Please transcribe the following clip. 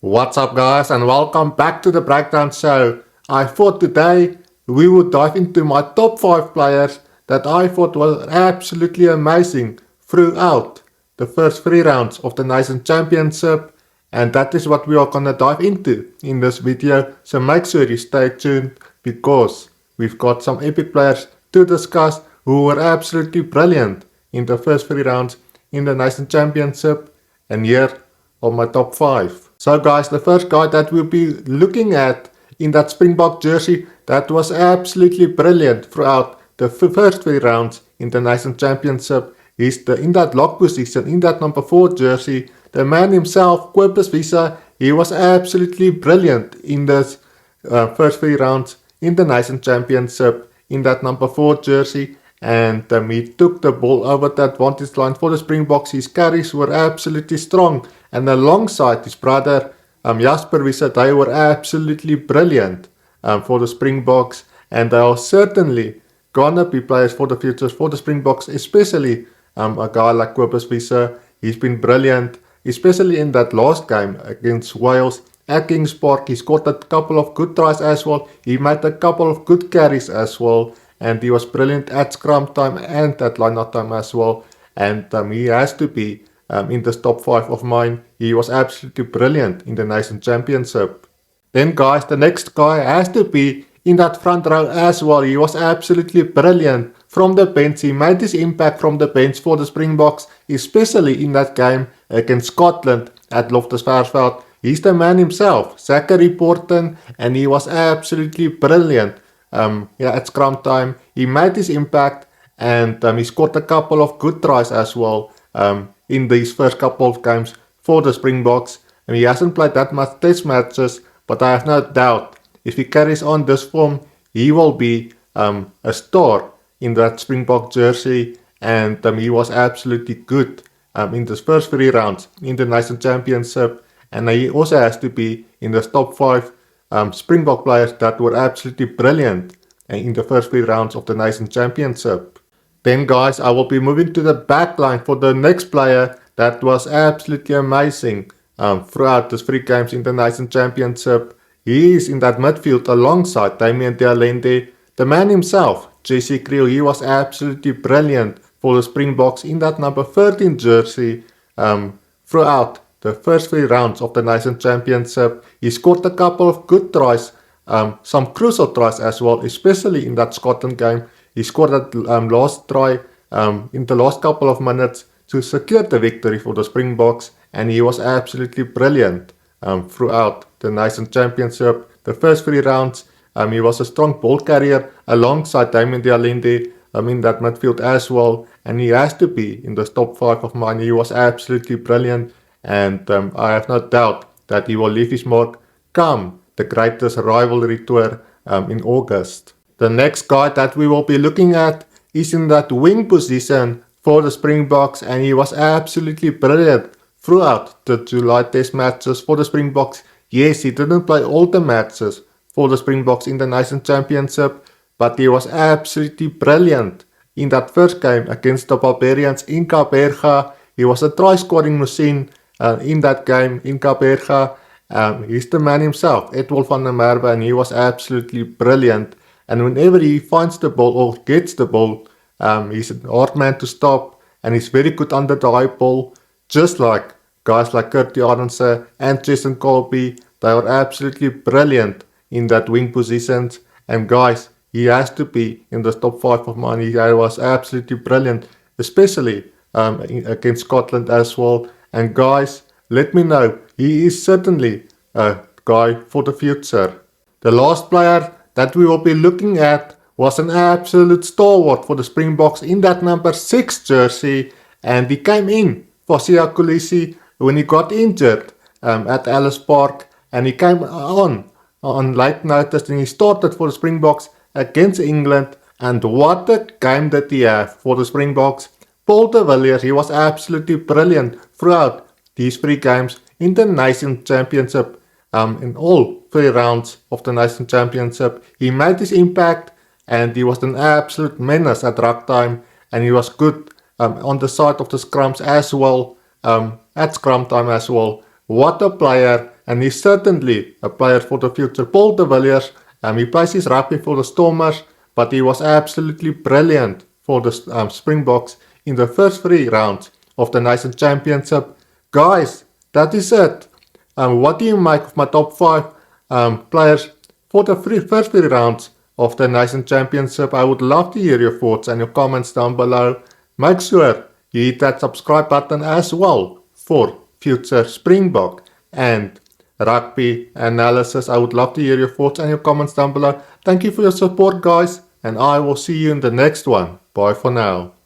What's up guys and welcome back to the Breakdown Show. I thought today we would dive into my top 5 players that I thought were absolutely amazing throughout the first 3 rounds of the Nations Championship, and that is what we are gonna dive into in this video, so make sure you stay tuned because we've got some epic players to discuss who were absolutely brilliant in the first 3 rounds in the Nations Championship, and here are my top 5. So guys, the first guy that we'll be looking at in that Springbok jersey that was absolutely brilliant throughout the first 3 rounds in the Nations Championship is in that lock position, in that number 4 jersey, the man himself, Cobus Wiese. He was absolutely brilliant in this first 3 rounds in the Nations Championship in that number 4 jersey, and he took the ball over the advantage line for the Springboks. His carries were absolutely strong, and alongside his brother Zachary Porthen, they were absolutely brilliant for the Springboks, and they are certainly gonna be players for the future for the Springboks, especially a guy like Cobus Wiese. He's been brilliant, especially in that last game against Wales at Kings Park. He scored a couple of good tries as well. He made a couple of good carries as well, and he was brilliant at scrum time and at line-out time as well. And he has to be in this top 5 of mine. He was absolutely brilliant in the Nations Championship. Then guys, the next guy has to be in that front row as well. He was absolutely brilliant from the bench. He made his impact from the bench for the Springboks, especially in that game against Scotland at Loftus Versfeld. He's the man himself, Zachary Porthen, and he was absolutely brilliant. At scrum time, he made his impact, and he scored a couple of good tries as well in these first couple of games for the Springboks. And he hasn't played that much test matches, but I have no doubt if he carries on this form, he will be a star in that Springbok jersey. And he was absolutely good in the first 3 rounds in the Nations Championship, and he also has to be in the top 5 Springbok players that were absolutely brilliant in the first 3 rounds of the Nations Championship. Then guys, I will be moving to the back line for the next player that was absolutely amazing throughout the 3 games in the Nations Championship. He is in that midfield alongside Damian de Allende, the man himself, Kriel. He was absolutely brilliant for the Springboks in that number 13 jersey throughout the first 3 rounds of the Nations Championship. He scored a couple of good tries, some crucial tries as well, especially in that Scotland game. He scored that last try in the last couple of minutes to secure the victory for the Springboks, and he was absolutely brilliant throughout the Nations Championship. The first 3 rounds, he was a strong ball carrier alongside Damian de Allende in that midfield as well, and he has to be in the top 5 of mine. He was absolutely brilliant, and I have no doubt that he will leave his mark come the greatest rivalry tour in August. The next guy that we will be looking at is in that wing position for the Springboks, and he was absolutely brilliant throughout the July test matches for the Springboks. Yes, he didn't play all the matches for the Springboks in the Nations Championship, but he was absolutely brilliant in that first game against the Barbarians in Cape Verde. He was a try-scoring machine in that game in Cape Verde. He's the man himself, Edwill Van Der Merwe, and he was absolutely brilliant. And whenever he finds the ball or gets the ball, he's a hard man to stop, and he's very good under the high ball, just like guys like Curtis Arendse and Jason Colby. They were absolutely brilliant in that wing positions. And guys, he has to be in the top 5 of mine. He was absolutely brilliant, especially against Scotland as well. And guys, let me know, he is certainly a guy for the future. The last player that we will be looking at was an absolute stalwart for the Springboks in that number 6 jersey, and he came in for Siya Kolisi when he got injured at Ellis Park, and he came on late notice, and he started for the Springboks against England. And what a game that he had for the Springboks. Paul de Villiers, he was absolutely brilliant throughout these 3 games in the Nations Championship. In all 3 rounds of the Nations Championship, he made his impact, and he was an absolute menace at ruck time, and he was good on the side of the scrums as well, at scrum time as well. What a player, and he's certainly a player for the future. Paul de Villiers, he plays his rugby for the Stormers, but he was absolutely brilliant for the Springboks in the first 3 rounds of the Nation Championship. Guys, that is it. What do you make of my top 5 players for the first 3 rounds of the Nation Championship? I would love to hear your thoughts and your comments down below. Make sure you hit that subscribe button as well for future Springbok and rugby analysis. I would love to hear your thoughts and your comments down below. Thank you for your support, guys, and I will see you in the next one. Bye for now.